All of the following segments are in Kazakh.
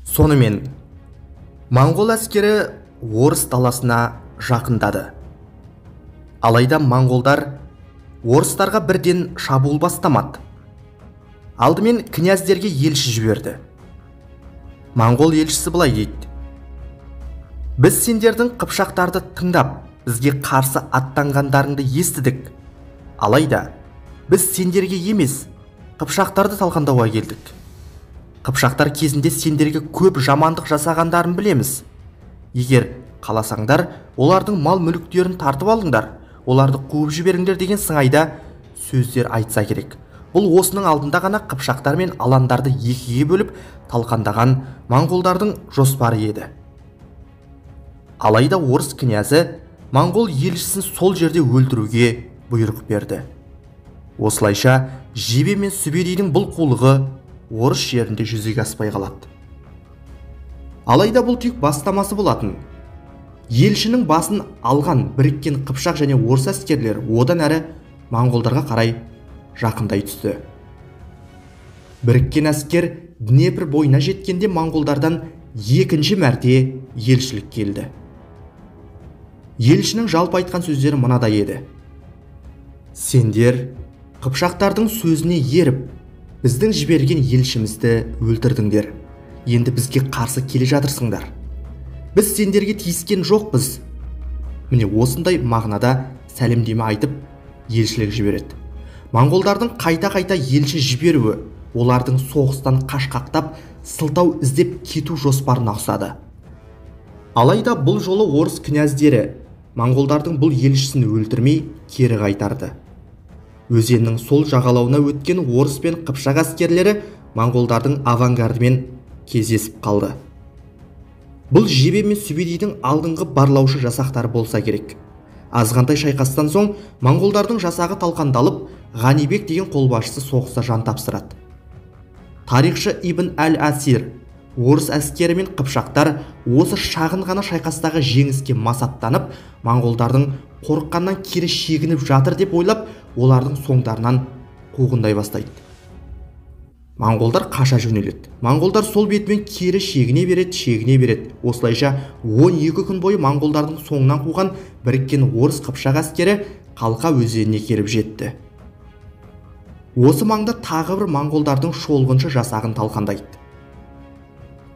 Сонымен моңғол әскері орыс даласына жақындады. Алайда моңғолдар орыстарға бірден шабуыл бастамады. Алдымен князьдерге елші жіберді. Моңғол елшісі былай дейді: біз сендердің қыпшақтарды тыңдап, бізге қарсы аттанғандарыңды естідік. Алайда біз сендерге емес, қыпшақтарды талқандауға келдік. Қыпшақтар кезінде сендерге көп жамандық жасағандарын білеміз. Егер қаласаңдар, олардың мал мүліктерін тартып алыңдар, оларды қуып жіберіңдер деген сыңайда сөздер айтса керек. Бұл осының алдында ғана қыпшақтар мен аландарды екіге бөліп талқандаған моңғолдардың жоспары еді. Алайда орыс князі моңғол елшісін сол жерде өлтіруге бұйрық берді. Осылайша Жебе мен Сүбедейдің бұл қулығы орыс жерінде жүзеге аспай қалады. Алайда бұл тек бастамасы болатын. Елшінің басын алған біріккен қыпшақ және орыс әскерлер одан әрі моңғолдарға қарай жақындай түсті. Біріккен әскер Днепр бойына жеткенде моңғолдардан екінші мәрте елшілік келді. Елшінің жалпы айтқан сөздері мынадай еді: сендер қыпшақтардың сөзіне еріп, біздің жіберген елшімізді өлтірдіңдер. Енді бізге қарсы келе жатырсыңдар. Біз сендерге тиіскен жоқпыз. Міне осындай мағынада сәлемдеме айтып елшілік жібереді. Моңғолдардың қайта-қайта елші жіберуі олардың соғыстан қашқақтап, сылтау іздеп кету жоспарына ұқсады. Алайда бұл жолы орыс князьдері моңғолдардың бұл елшісін өлтірмей кері қайтарды. Өзеннің сол жағалауына өткен орыс пен қыпшақ әскерлері моңғолдардың авангардымен кездесіп қалды. Бұл Жебе мен Сүбедейдің алдыңғы барлаушы жасақтары болса керек. Азғантай шайқастан соң моңғолдардың жасағы талқандалып, Ғанибек деген қолбасшысы соғыста жан тапсырады. Тарихшы Ибн әл-Асир: орыс әскері мен қыпшақтар осы шағын ғана шайқастағы жеңіске масаттанып, моңғолдардың қорыққаннан кері шегініп жатыр деп ойлап, олардың соңдарынан қуғындай бастайды. Моңғолдар қаша жөнеледі. Моңғолдар сол бетімен кері шегіне береді. Осылайша 12 күн бойы моңғолдардың соңынан қуған біріккен орыс қыпшақ әскері Қалқа өзеніне келіп жетті. Осы маңда тағы бір моңғолдардың шолғыншы жасағын талқандайды.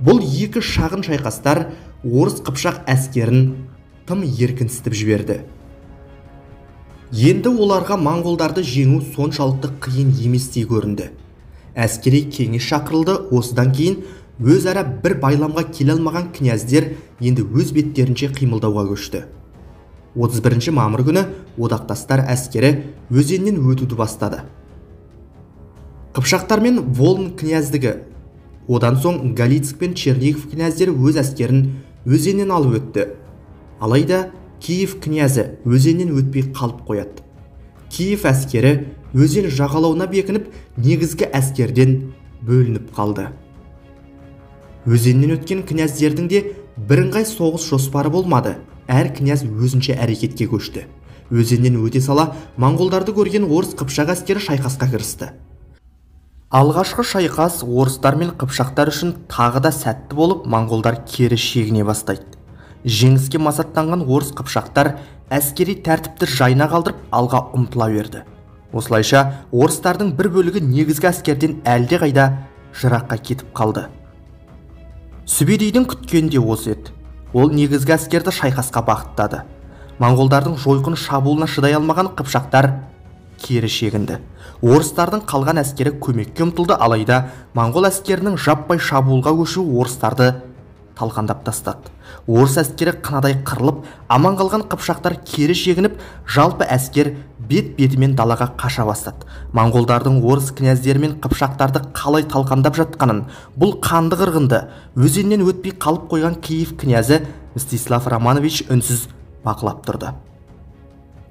Бұл екі шағын шайқастар орыс қыпшақ әскерін тым еркінсітіп жіберді. Енді оларға моңғолдарды жеңу соншалықты қиын еместей көрінді. Әскери кеңес шақырылды. Осыдан кейін өзара бір байламға келе алмаған князьдер енді өз беттерінше қимылдауға көшті. 31 мамыр күні одақтастар әскері өзеннен өтуді бастады. Қыпшақтар мен Волын князьдігі, одан соң Галицк пен Чернигов князьдері өз әскерін өзеннен алып өтті. Алайда Киев князі өзеннен өтпей қалып қояды. Киев әскері өзен жағалауына бекініп, негізгі әскерден бөлініп қалды. Өзеннен өткен князьдердің де бірыңғай соғыс жоспары болмады. Әр князь өзінше әрекетке көшті. Өзеннен өте сала моңғолдарды көрген орыс қыпшақ әскері шайқасқа кірісті. Алғашқы шайқас орыстар мен қыпшақтар үшін тағы да сәтті болып, моңғолдар кері шегіне бастайды. Жеңіске масаттанған орыс қыпшақтар әскери тәртіпті жайына қалдырып алға ұмтыла берді. Осылайша орыстардың бір бөлігі негізгі әскерден әлде қайда жыраққа кетіп қалды. Сүбедейдің күткені де осы еді. Ол негізгі әскерді шайқасқа бағыттады. Моңғолдардың жойқын шабуылына шыдай алмаған қыпшақтар кері шегінді. Орыстардың қалған әскері көмекке ұмтылды, алайда моңғол әскерінің жаппай шабуылға көшу орыстарды талқандап тастады. Орыс әскері қынадай қырылып, аман қалған қыпшақтар кері шегініп, жалпы әскер бет-бетімен далаға қаша бастады. Моңғолдардың орыс князьдері мен қыпшақтарды қалай талқандап жатқанын, бұл қанды қырғынды өзеннен өтпей қалып қойған Киев князі Мстислав Романович үнсіз бақылап тұрды.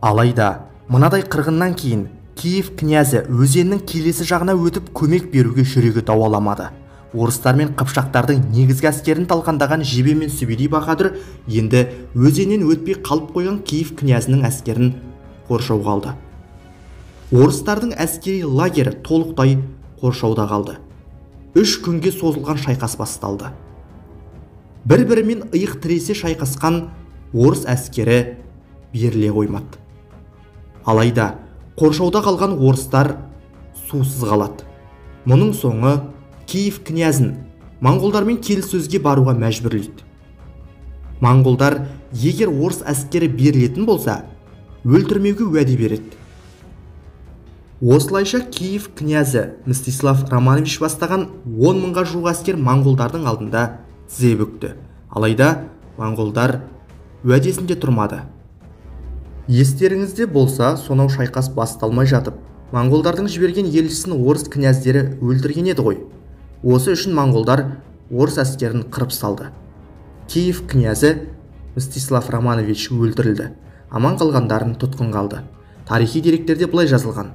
Алайда мынадай қырғыннан кейін Киев князі өзеннің келесі жағына өтіп көмек беруге жүрегі дауаламады. Орыстар мен қыпшақтардың негізгі әскерін талқандаған Жебе мен Сүбедей баһадүр енді өзеннен өтпей қалып қойған Киев князінің әскерін қоршауға алды. Орыстардың әскери лагері толықтай қоршауда қалды. 3 күнге созылған шайқас басталды. бір-бірімен иық тіресе шайқасқан орыс әскері беріле қоймады. Алайда қоршауда қалған орыстар сусыз қалады. Мұның соңы Киев князін моңғолдармен келіссөзге баруға мәжбүрлейді. Моңғолдар егер орыс әскері берілетін болса, өлтірмеуге уәде береді. Осылайша Киев князі Мстислав Романович бастаған 10 мыңға жуық әскер моңғолдардың алдында тізе бүкті. Алайда моңғолдар уәдесінде тұрмады. Естеріңізде болса, сонау шайқас басталмай жатып, моңғолдардың жіберген елшісін орыс княздері өлтірген еді ғой. Осы үшін моңғолдар орыс әскерін қырып салды. Киев князі Мстислав Романович өлтірілді. Аман қалғандарын тұтқын қалды. Тарихи деректерде былай жазылған: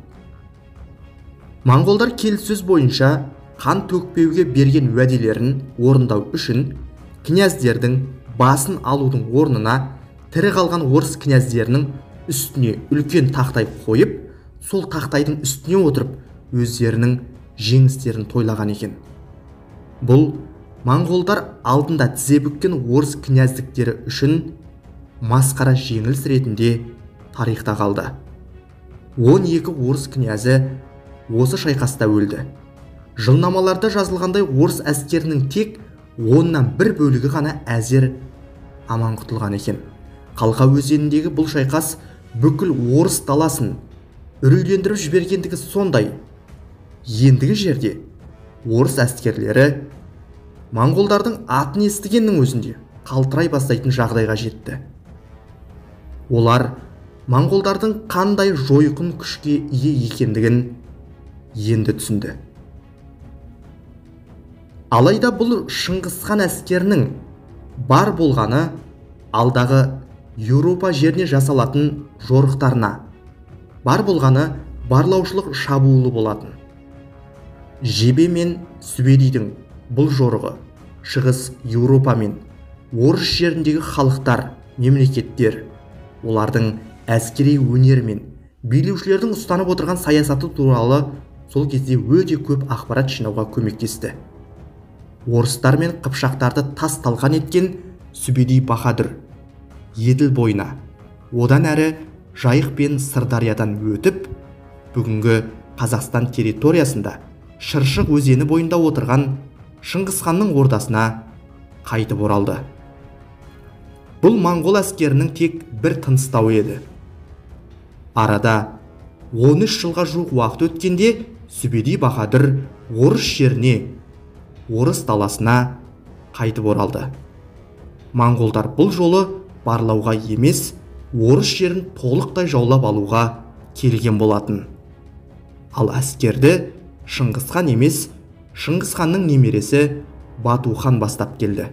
моңғолдар келіссөз бойынша қан төкпеуге берген уәделерін орындау үшін княздердің басын алудың орнына тірі қалған орыс княздерінің үстіне үлкен тақтай қойып, сол тақтайдың үстіне отырып, өздерінің жеңістерін тойлаған екен. Бұл моңғолдар алдында тізе бүккен орыс княздіктері үшін масқара жеңіліс ретінде тарихта қалды. 12 орыс князі осы шайқаста өлді. Жылнамаларда жазылғандай орыс әскерінің тек 10-нан 1 бөлігі ғана әзер аман құтылған екен. Қалқа өзеніндегі бұл шайқас бүкіл орыс даласын үрейлендіріп жібергендігі сондай. Ендігі жерде орыс әскерлері моңғолдардың атын естігеннің өзінде қалтырай бастайтын жағдайға жетті. Олар моңғолдардың қандай жойқын күшке ие екендігін енді түсінді. Алайда бұл Шыңғысхан әскерінің бар болғаны алдағы Еуропа жеріне жасалатын жорықтарына, бар болғаны барлаушылық шабуылы болатын. Жебе мен Сүбедейдің бұл жорығы шығыс Еуропа мен орыс жеріндегі халықтар, мемлекеттер, олардың әскери өнері мен билеушілердің ұстанып отырған саясаты туралы сол кезде өте көп ақпарат жинауға көмектесті. Орыстар мен қыпшақтарды тас талқан еткен Сүбедей Баһадүр Еділ бойына, одан әрі Жайық пен Сырдариядан өтіп, бүгінгі Қазақстан территориясында Шыршық өзені бойында отырған Шыңғысханның ордасына қайтып оралды. Бұл моңғол әскерінің тек бір тыныстауы еді. Арада 13 жылға жуық уақыт өткенде Сүбедей Баһадүр орыс жеріне, орыс даласына қайтып оралды. Моңғолдар бұл жолы барлауға емес, орыс жерін толықтай жаулап алуға келген болатын. Ал әскерді Шыңғысхан емес, Шыңғысханның немересі Батухан бастап келді.